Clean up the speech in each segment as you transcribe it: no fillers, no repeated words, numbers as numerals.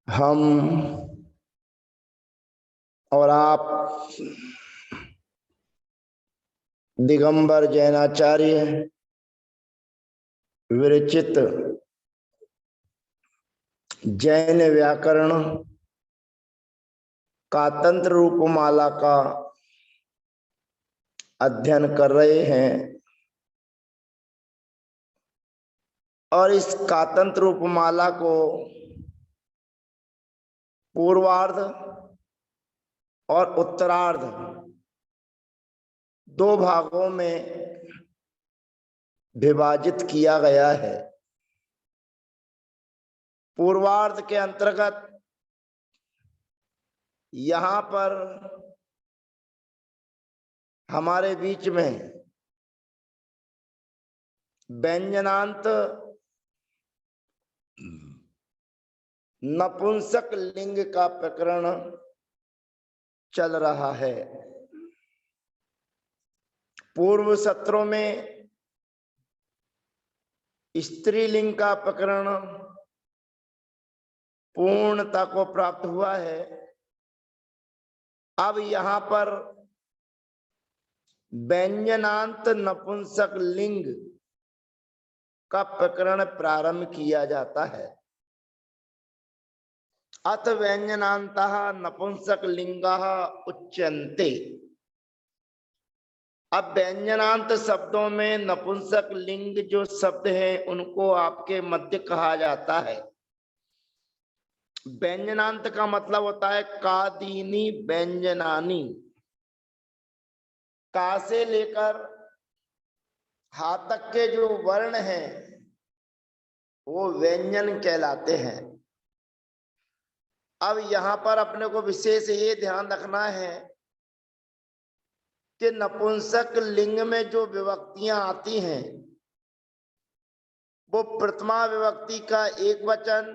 हम और आप दिगंबर जैनाचार्य विरचित जैन व्याकरण का तंत्र रूपमाला का अध्ययन कर रहे हैं और इस कातंत्र रूपमाला को पूर्वार्ध और उत्तरार्ध दो भागों में विभाजित किया गया है। पूर्वार्ध के अंतर्गत यहाँ पर हमारे बीच में व्यंजनांत नपुंसक लिंग का प्रकरण चल रहा है। पूर्व सत्रों में स्त्रीलिंग का प्रकरण पूर्णता को प्राप्त हुआ है। अब यहाँ पर व्यंजनांत नपुंसक लिंग का प्रकरण प्रारंभ किया जाता है। अथ व्यंजनान्तः नपुंसक लिंगः उच्यन्ते। अब व्यंजनांत शब्दों में नपुंसक लिंग जो शब्द है उनको आपके मध्य कहा जाता है। व्यंजनांत का मतलब होता है कादीनी व्यंजनानी। का से लेकर हा तक के जो वर्ण हैं वो व्यंजन कहलाते हैं। अब यहाँ पर अपने को विशेष ये ध्यान रखना है कि नपुंसक लिंग में जो विभक्तियां आती हैं वो प्रथमा विभक्ति का एक वचन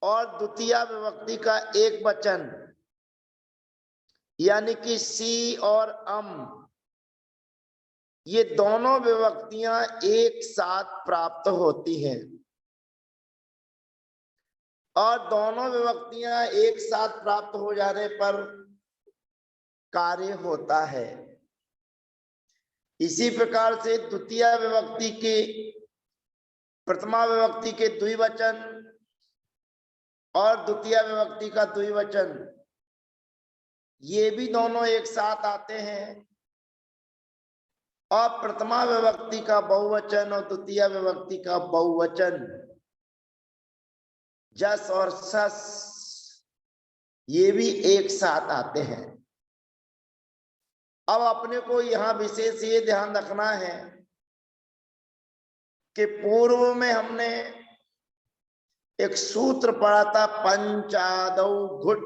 और द्वितीय विभक्ति का एक वचन यानी कि सी और अम, ये दोनों विभक्तियां एक साथ प्राप्त होती हैं और दोनों विभक्तियां एक साथ प्राप्त हो जाने पर कार्य होता है। इसी प्रकार से द्वितीय विभक्ति के प्रथमा विभक्ति के द्विवचन और द्वितीय विभक्ति का द्विवचन ये भी दोनों एक साथ आते हैं और प्रथमा विभक्ति का बहुवचन और द्वितीय विभक्ति का बहुवचन जस और सस ये भी एक साथ आते हैं। अब अपने को यहां विशेष ये ध्यान रखना है कि पूर्व में हमने एक सूत्र पढ़ा था पंचादौ घुट।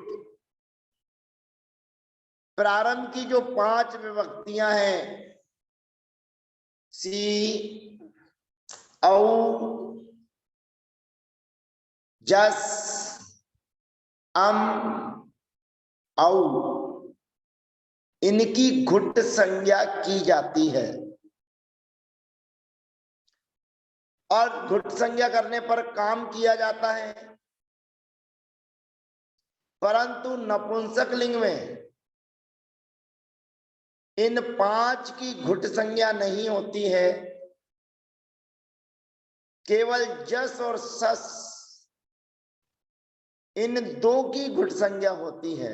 प्रारंभ की जो 5 विभक्तियां हैं सी औ जस अम औ इनकी घुट संज्ञा की जाती है और घुट संज्ञा करने पर काम किया जाता है। परंतु नपुंसक लिंग में इन 5 की घुट संज्ञा नहीं होती है, केवल जस और सस इन 2 की घुट संज्ञा होती है।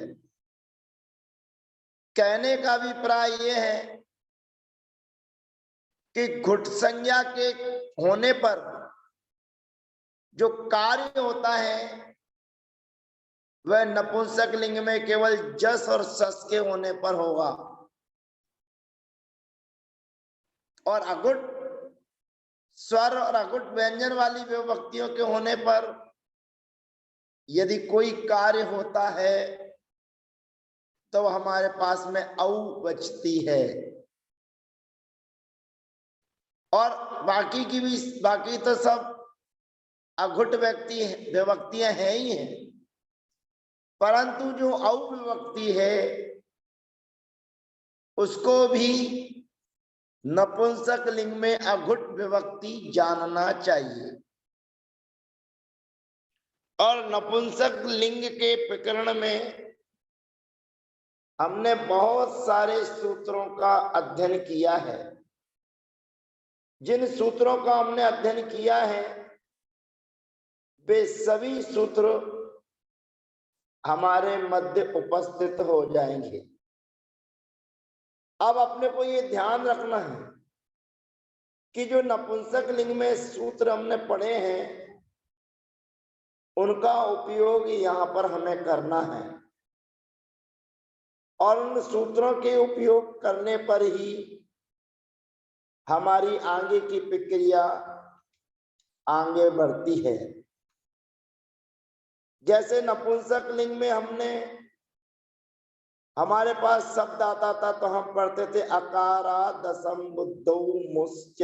कहने का अभिप्राय यह है कि घुट संज्ञा के होने पर जो कार्य होता है वह नपुंसक लिंग में केवल जस और सस के होने पर होगा और अघुट स्वर और अघुट व्यंजन वाली विभक्तियों के होने पर यदि कोई कार्य होता है तो हमारे पास में औ बचती है और बाकी तो सब अघुट विभक्तियां हैं ही हैं। परंतु जो औ विभक्ति है उसको भी नपुंसक लिंग में अघुट विभक्ति जानना चाहिए। और नपुंसक लिंग के प्रकरण में हमने बहुत सारे सूत्रों का अध्ययन किया है। जिन सूत्रों का हमने अध्ययन किया है वे सभी सूत्र हमारे मध्य उपस्थित हो जाएंगे। अब अपने को ये ध्यान रखना है कि जो नपुंसक लिंग में सूत्र हमने पढ़े हैं उनका उपयोग यहाँ पर हमें करना है, और उन सूत्रों के उपयोग करने पर ही हमारी आगे की प्रक्रिया आगे बढ़ती है। जैसे नपुंसक लिंग में हमारे पास शब्द आता था तो हम पढ़ते थे अकारा दसम बुद्धौ मुश्च।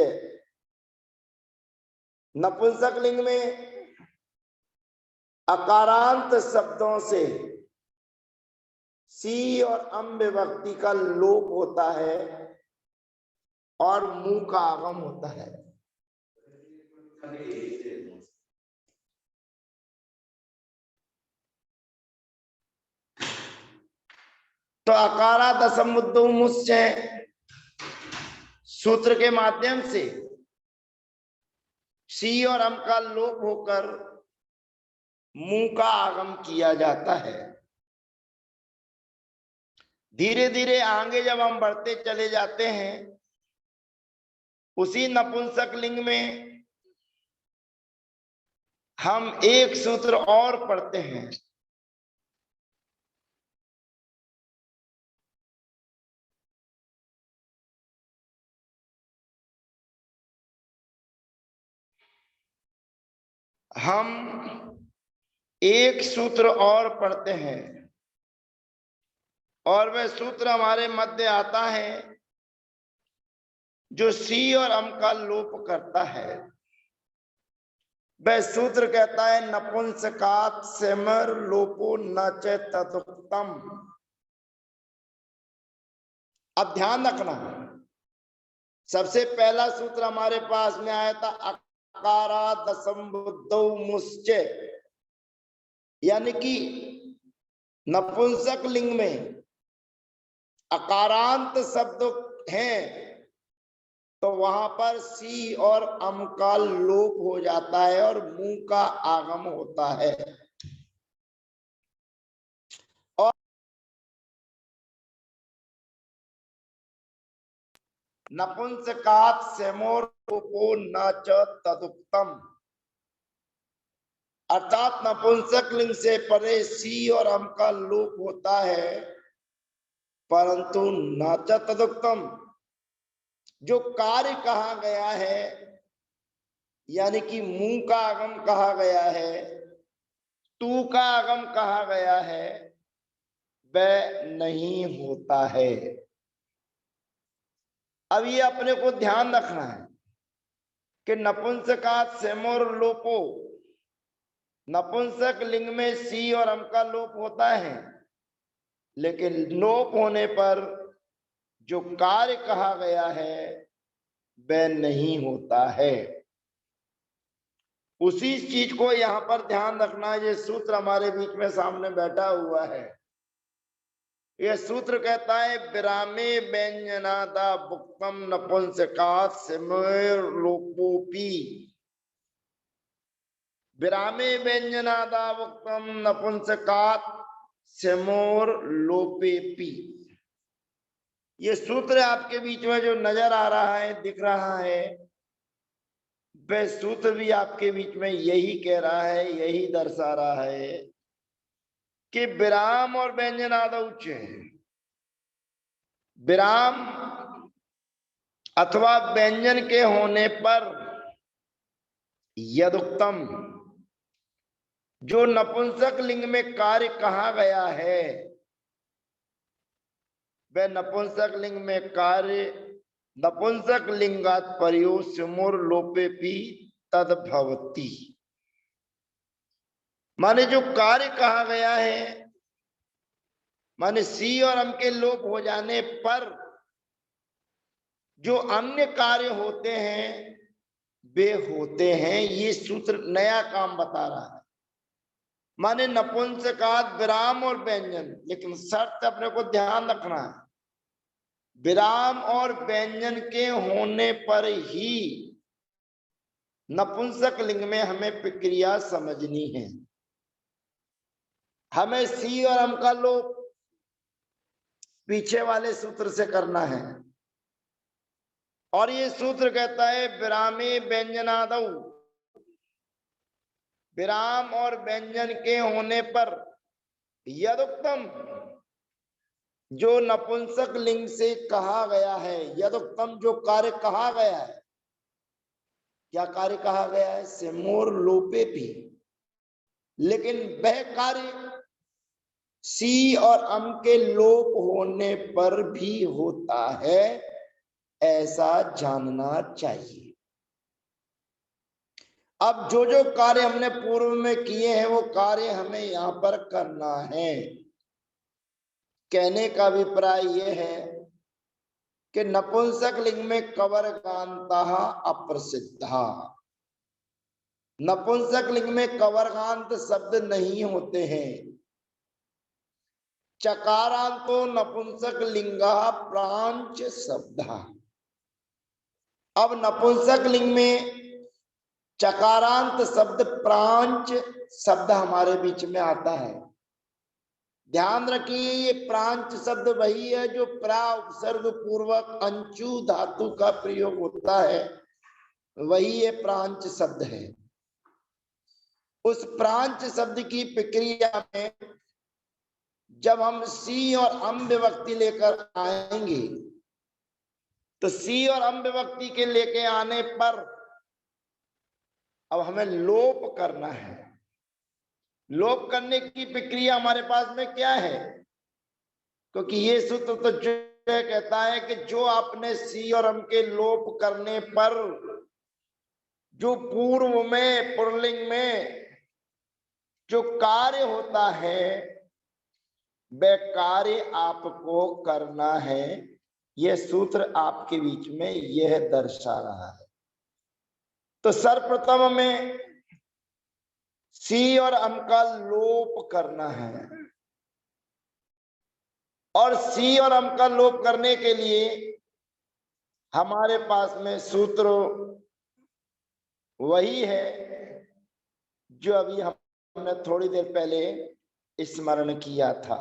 नपुंसक लिंग में अकारांत शब्दों से सी और अम विभक्ति का लोप होता है और मुंह का आगम होता है। तो अकारा दसम बुद्धौ मुश्च सूत्र के माध्यम से सी और अम का लोप होकर मुंह का आगम किया जाता है। धीरे धीरे आगे जब हम बढ़ते चले जाते हैं उसी नपुंसक लिंग में हम एक सूत्र और पढ़ते हैं। हम एक सूत्र और पढ़ते हैं और वह सूत्र हमारे मध्य आता है जो सी और अम का लोप करता है। वह सूत्र कहता है नपुंसकात् सेमर लोपो न च तदुक्तम। अब ध्यान रखना, सबसे पहला सूत्र हमारे पास में आया था अकारा दसम बुद्धौ मुश्च, यानी कि नपुंसक लिंग में अकारांत शब्द हैं तो वहां पर सी और अम का लोप हो जाता है और मुंह का आगम होता है। और नपुंसकात् सेमोर लोपो न च तदुक्तम, अर्थात नपुंसक लिंग से परे सी और अम का लोप होता है परंतु न च तदुक्तम, जो कार्य कहा गया है यानी कि मुंह का आगम कहा गया है, तू का आगम कहा गया है, वह नहीं होता है। अब ये अपने को ध्यान रखना है कि नपुंसकात् सेमोर लोपो, नपुंसक लिंग में सी और अम का लोप होता है लेकिन लोप होने पर जो कार्य कहा गया है वह नहीं होता है। उसी चीज को यहां पर ध्यान रखना है। ये सूत्र हमारे बीच में सामने बैठा हुआ है। यह सूत्र कहता है विरामे व्यंजनादा भुक्तम नपुंसकात् सेमोर लोपोपि। विरामे व्यंजनादा भुक्तम नपुंसकात् सेमोर लोपेपि। ये सूत्र आपके बीच में जो नजर आ रहा है, दिख रहा है, वह सूत्र भी आपके बीच में यही कह रहा है, यही दर्शा रहा है कि विराम और व्यंजनाद उच्च है। विराम अथवा व्यंजन के होने पर यदुक्तम, जो नपुंसक लिंग में कार्य कहा गया है वह नपुंसक लिंग में कार्य नपुंसक लिंगात पर्यो सिमोर लोपेपि तद्भवति। माने जो कार्य कहा गया है, माने सी और अम के लोप हो जाने पर जो अन्य कार्य होते हैं वे होते हैं। ये सूत्र नया काम बता रहा है। माने नपुंसकात विराम और व्यंजन, लेकिन शर्त अपने को ध्यान रखना है, विराम और व्यंजन के होने पर ही नपुंसक लिंग में हमें प्रक्रिया समझनी है। हमें सी और अम का लोप पीछे वाले सूत्र से करना है, और ये सूत्र कहता है विरामे व्यंजनादौ, विराम और व्यंजन के होने पर यदुक्तम, जो नपुंसक लिंग से कहा गया है, यदुक्तम जो कार्य कहा गया है, क्या कार्य कहा गया है? सिमोर लोपे भी, लेकिन वह कार्य सी और अम के लोप होने पर भी होता है, ऐसा जानना चाहिए। अब जो जो कार्य हमने पूर्व में किए हैं वो कार्य हमें यहां पर करना है। कहने का अभिप्राय यह है कि नपुंसक लिंग में कवर्गांता अप्रसिद्धा, नपुंसक लिंग में कवर्गांत शब्द नहीं होते हैं। चकारांतो नपुंसक लिंगा प्रांच शब्दा, अब नपुंसक लिंग में चकारांत शब्द प्रांच शब्द हमारे बीच में आता है। ध्यान रखिए, ये प्रांच शब्द वही है जो प्रा उपसर्ग पूर्वक अंचु धातु का प्रयोग होता है, वही ये प्रांच शब्द है। उस प्रांच शब्द की प्रक्रिया में जब हम सी और अम विभक्ति लेकर आएंगे, तो सी और अम विभक्ति के लेके आने पर अब हमें लोप करना है। लोप करने की प्रक्रिया हमारे पास में क्या है? क्योंकि ये सूत्र तो जो कहता है कि जो आपने सी और अम के लोप करने पर जो पूर्व में पुल्लिंग में जो कार्य होता है वह कार्य आपको करना है। यह सूत्र आपके बीच में यह दर्शा रहा है। तो सर्वप्रथम में सी और अम का लोप करना है, और सी और अम का लोप करने के लिए हमारे पास में सूत्र वही है जो अभी हमने थोड़ी देर पहले स्मरण किया था,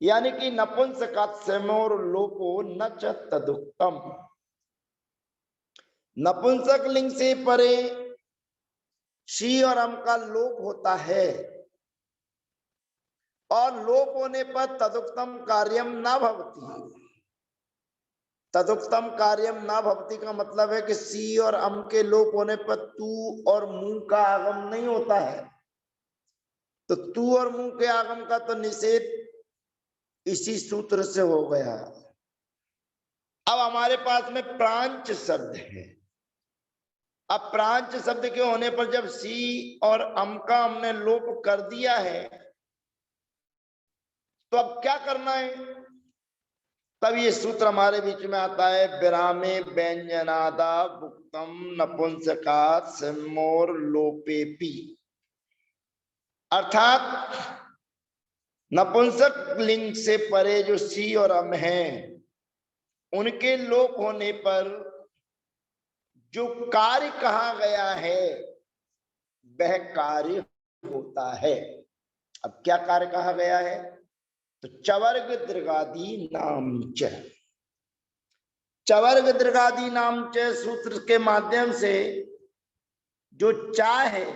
यानी कि नपुंसकात् सेमोर लोपो न च तदुक्तम, नपुंसक लिंग से परे शी और अम का लोप होता है, और लोप होने पर तदुक्तम कार्यम न भवति। तदुक्तम कार्यम न भवति का मतलब है कि सी और अम के लोप होने पर तू और मुंह का आगम नहीं होता है। तो तू और मुंह के आगम का तो निषेध इसी सूत्र से हो गया। अब हमारे पास में प्रांच शब्द है। अब प्रांच शब्द के होने पर जब सी और अम का हमने लोप कर दिया है, तो अब क्या करना है? तब ये सूत्र हमारे बीच में आता है विरामे व्यंजनादा भुक्तम नपुंसकात् सिमोर लोपेपि, अर्थात नपुंसक लिंग से परे जो सी और अम हैं उनके लोप होने पर जो कार्य कहा गया है वह कार्य होता है। अब क्या कार्य कहा गया है? तो चवर्ग दीर्घादि नाम च, चवर्ग दीर्घादि नाम च सूत्र के माध्यम से जो चा है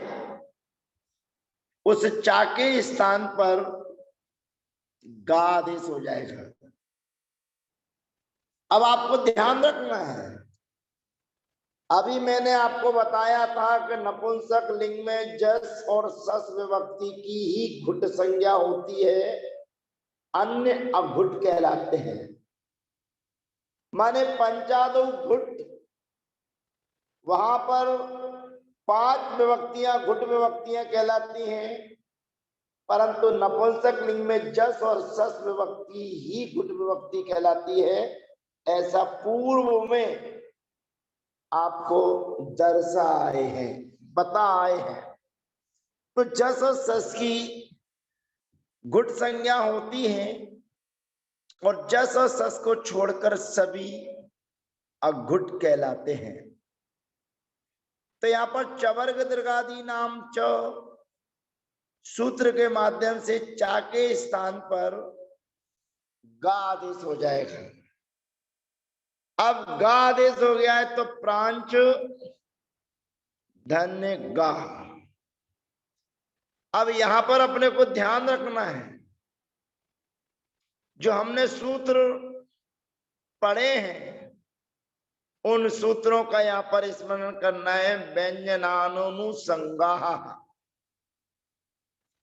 उस चा के स्थान पर गा आदेश हो जाएगा। अब आपको ध्यान रखना है, अभी मैंने आपको बताया था कि नपुंसक लिंग में जस और सस विभक्ति की ही घुट संज्ञा होती है, अन्य अघुट कहलाते हैं। माने पंचादो घुट, वहां पर 5 विभक्तियां घुट विभक्तियां कहलाती हैं, परंतु नपुंसक लिंग में जस और सस विभक्ति ही घुट विभक्ति कहलाती है। ऐसा पूर्व में आपको दर्शा आए हैं, बता आए हैं। तो जस और सस की गुट संज्ञा होती है और जस और सस को छोड़कर सभी अघुट कहलाते हैं। तो यहाँ पर चवर्ग दीर्घादि नाम च सूत्र के माध्यम से चा के स्थान पर गा आदेश हो जाएगा। अब गा आदेश हो गया है तो प्रांच धन्य गा। अब यहां पर अपने को ध्यान रखना है, जो हमने सूत्र पढ़े हैं उन सूत्रों का यहां पर स्मरण करना है। व्यंजनानुसंगा,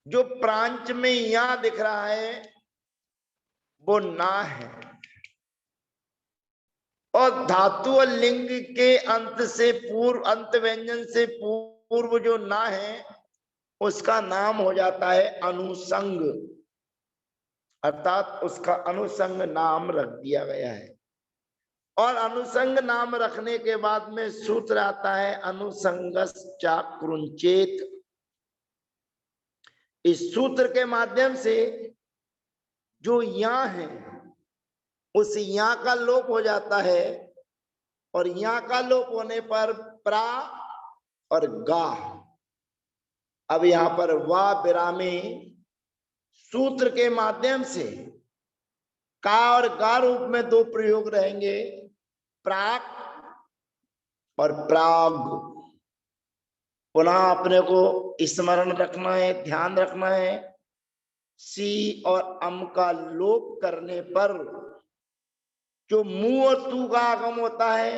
जो प्रांच में यहां दिख रहा है वो ना है, और धातु और लिंग के अंत से पूर्व, अंत व्यंजन से पूर्व जो ना है उसका नाम हो जाता है अनुसंग, अर्थात उसका अनुसंग नाम रख दिया गया है। और अनुसंग नाम रखने के बाद में सूत्र आता है अनुसंगश्चा कृंचेत। इस सूत्र के माध्यम से जो या है उस या का लोप हो जाता है, और या का लोप होने पर प्रा और गा। अब यहां पर वा विरामे सूत्र के माध्यम से का और गा रूप में दो प्रयोग रहेंगे, प्राक और प्राग। पुनः अपने को स्मरण रखना है, ध्यान रखना है, सी और अम का लोप करने पर जो मुंह और तू का आगम होता है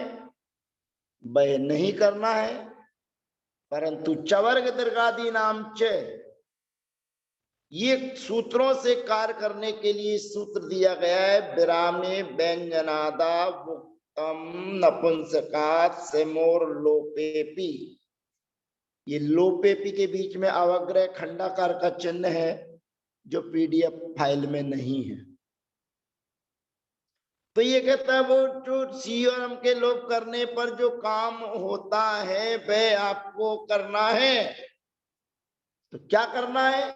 वह नहीं करना है, परंतु चवर्ग दीर्घादि नाम च, ये सूत्रों से कार्य करने के लिए सूत्र दिया गया है। विरामे व्यंजनादा मुक्तम नपुंसकात सेमोर लोपेपी। ये लोपेपी के बीच में अवग्रह खंडाकार का चिन्ह है जो पीडीएफ फाइल में नहीं है। तो ये कहता है वो जो सी और एम के लोप करने पर जो काम होता है वह आपको करना है। तो क्या करना है?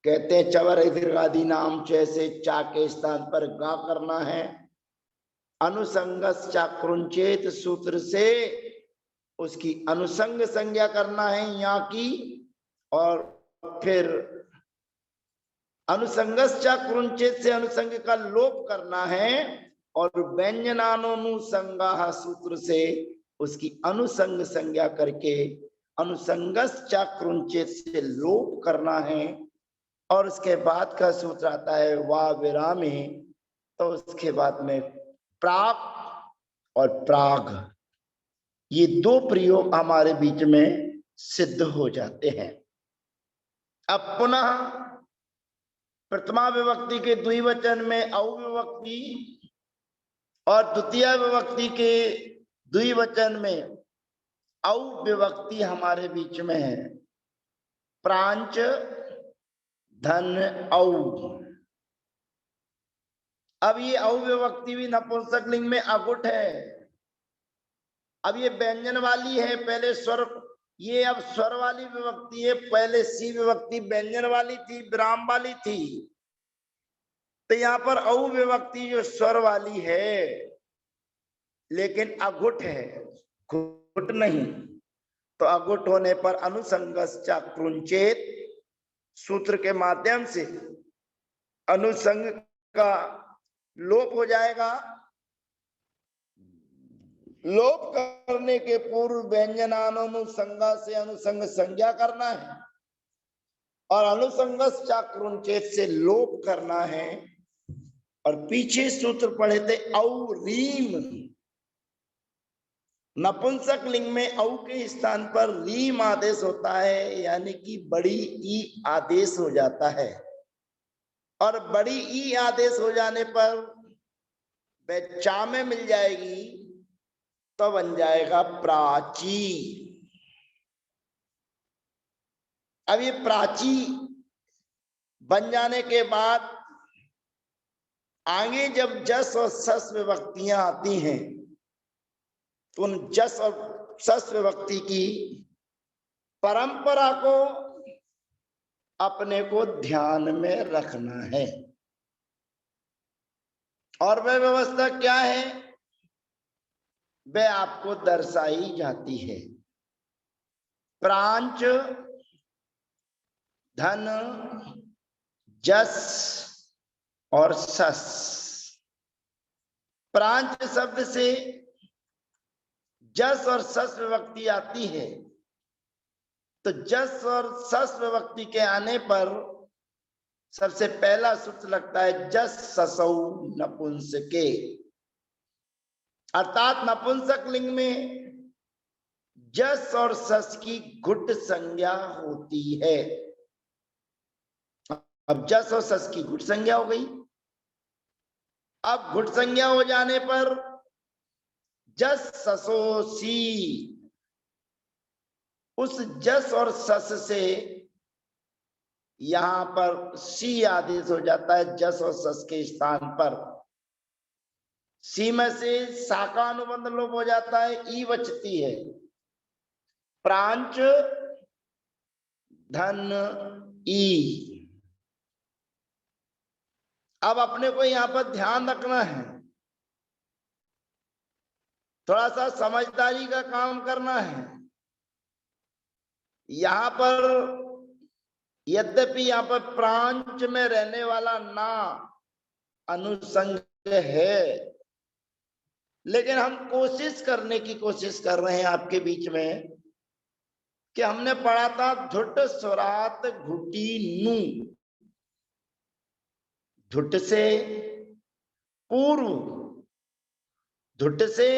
कहते हैं चवर दीर्घादि नाम जैसे चा के स्थान पर गा करना है। अनुसंगस चाक्रुंचेत सूत्र से उसकी अनुसंग संज्ञा करना है यहाँ की, और फिर अनुसंगस चाक्रुंचेत से अनुसंग का लोप करना है, और व्यंजनानुसंगा सूत्र से उसकी अनुसंग संज्ञा करके अनुसंगस चाक्रुंचेत से लोप करना है। और उसके बाद का सूत्र आता है वा विरामे, तो उसके बाद में प्राक और प्राग, ये दो प्रयोग हमारे बीच में सिद्ध हो जाते हैं। अब पुनः प्रथमा विभक्ति के द्विवचन में अविभक्ति और द्वितीय विभक्ति के द्विवचन में अविभक्ति हमारे बीच में है। प्रांच धन औ। अब ये अविभक्ति भी नपुंसक लिंग में अगुट है। अब ये व्यंजन वाली है, पहले स्वर, ये अब स्वर वाली विभक्ति है। पहले सी विभक्ति व्यंजन वाली थी, विराम वाली थी। तो यहाँ पर औ विभक्ति जो स्वर वाली है लेकिन अघुट है, घुट नहीं। तो अघुट होने पर अनुसंगश्चा कृंचेत सूत्र के माध्यम से अनुसंग का लोप हो जाएगा। लोप करने के पूर्व व्यंजनानुसंगा से अनुसंग संज्ञा करना है, और अनुसंगश्चा कृंचेत से लोप करना है। और पीछे सूत्र पढ़े थे औ रीम, नपुंसक लिंग में औ के स्थान पर रीम आदेश होता है, यानी कि बड़ी ई आदेश हो जाता है। और बड़ी ई आदेश हो जाने पर वह चा में मिल जाएगी, तो बन जाएगा प्राची। अब ये प्राची बन जाने के बाद आगे जब जस और सस विभक्तियां आती हैं तो उन जस और सस विभक्ति की परंपरा को अपने को ध्यान में रखना है। और वह व्यवस्था क्या है? वह आपको दर्शाई जाती है। प्रांच, धन, जस और सस। प्रांच शब्द से जस और सस विभक्ति आती है, तो जस और सस विभक्ति के आने पर सबसे पहला सूत्र लगता है जस ससौ नपुंसके, अर्थात नपुंसक लिंग में जस और सस की घुट संज्ञा होती है। अब जस और सस की घुट संज्ञा हो गई। अब घुट संज्ञा हो जाने पर जस ससोसी, उस जस और सस से यहां पर सी आदेश हो जाता है जस और सस के स्थान पर। सी में से सा का अनुबंध लोप हो जाता है, ई बचती है। प्रांच, धन, ई। अब अपने को यहां पर ध्यान रखना है, थोड़ा सा समझदारी का काम करना है। यहां पर यद्यपि यहां पर प्रांच में रहने वाला ना अनुसंग है, लेकिन हम कोशिश कर रहे हैं आपके बीच में कि हमने पढ़ा था धुट स्वरात घुटी नू। धुट से पूर्व, धुट से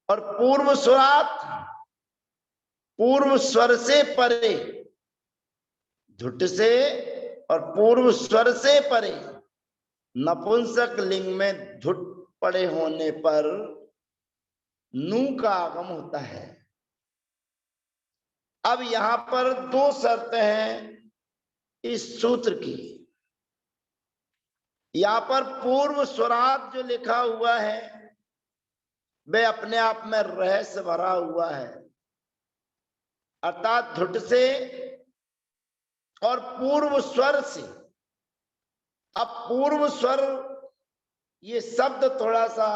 और पूर्व स्वरात, पूर्व स्वर से परे, धुट से और पूर्व स्वर से परे नपुंसक लिंग में धुट पड़े होने पर नू का आगम होता है। अब यहां पर दो शर्तें हैं इस सूत्र की। यहां पर पूर्व स्वरात जो लिखा हुआ है वह अपने आप में रहस्य भरा हुआ है, अर्थात धुट से और पूर्व स्वर से। अब पूर्व स्वर ये शब्द थोड़ा सा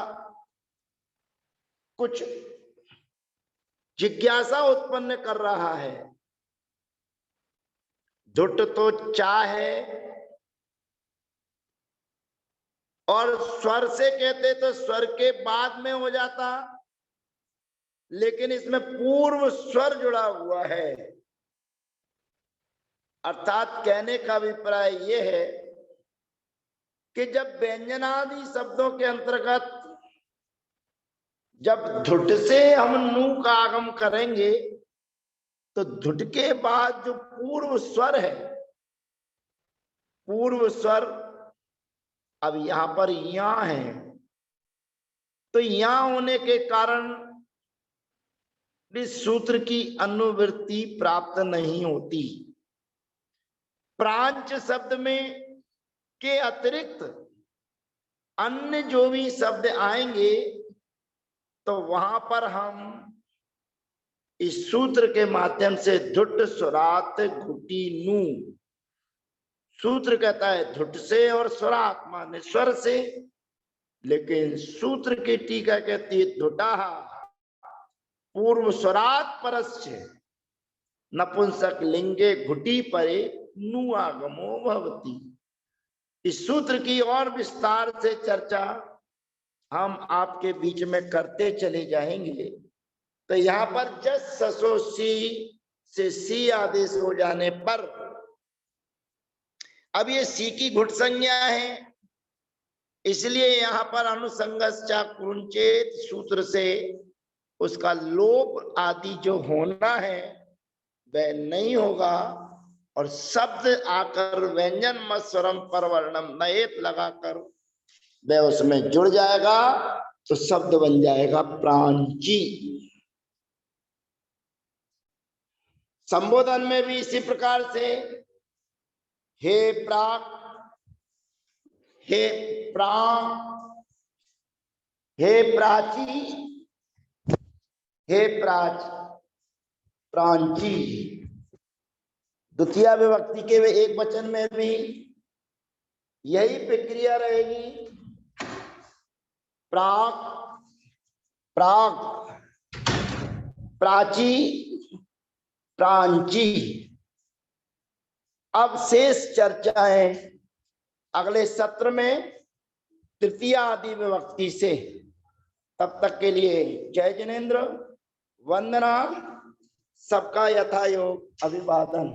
कुछ जिज्ञासा उत्पन्न कर रहा है। धुट तो चा है और स्वर से कहते तो स्वर के बाद में हो जाता, लेकिन इसमें पूर्व स्वर जुड़ा हुआ है। अर्थात कहने का अभिप्राय यह है कि जब व्यंजनादि शब्दों के अंतर्गत जब धुट से हम नू का आगम करेंगे तो धुट के बाद जो पूर्व स्वर है, पूर्व स्वर अब यहां पर यहां है, तो यहां होने के कारण इस सूत्र की अनुवृत्ति प्राप्त नहीं होती। प्रांच शब्द में के अतिरिक्त अन्य जो भी शब्द आएंगे तो वहां पर हम इस सूत्र के माध्यम से धुट स्वरात घुटी नू, सूत्र कहता है धुट से और स्वरात माने स्वर से, लेकिन सूत्र की टीका कहती है धुटा पूर्व स्वरात परस्य नपुंसक लिंगे घुटी परे नु आगमो भवति। इस सूत्र की और विस्तार से चर्चा हम आपके बीच में करते चले जाएंगे। तो यहाँ पर जस ससो सी से सी आदेश हो जाने पर अब ये सी की घुट संज्ञा है, इसलिए यहाँ पर अनुसंगस्चा कुंचेत सूत्र से उसका लोप आदि जो होना है वह नहीं होगा, और शब्द आकर व्यंजन मत स्वरम परवर्णम नएत लगाकर वह उसमें जुड़ जाएगा, तो शब्द बन जाएगा प्रांची। संबोधन में भी इसी प्रकार से हे प्राक, हे प्रा, हे प्राची, हे प्राच, प्रांची। द्वितीय विभक्ति के वे एक वचन में भी यही प्रक्रिया रहेगी। प्राक, प्राक, प्राची, प्रांची। अब शेष चर्चाएं अगले सत्र में तृतीय आदि विभक्ति से। तब तक के लिए जय जिनेन्द्र, वंदना, सबका यथायोग अभिवादन।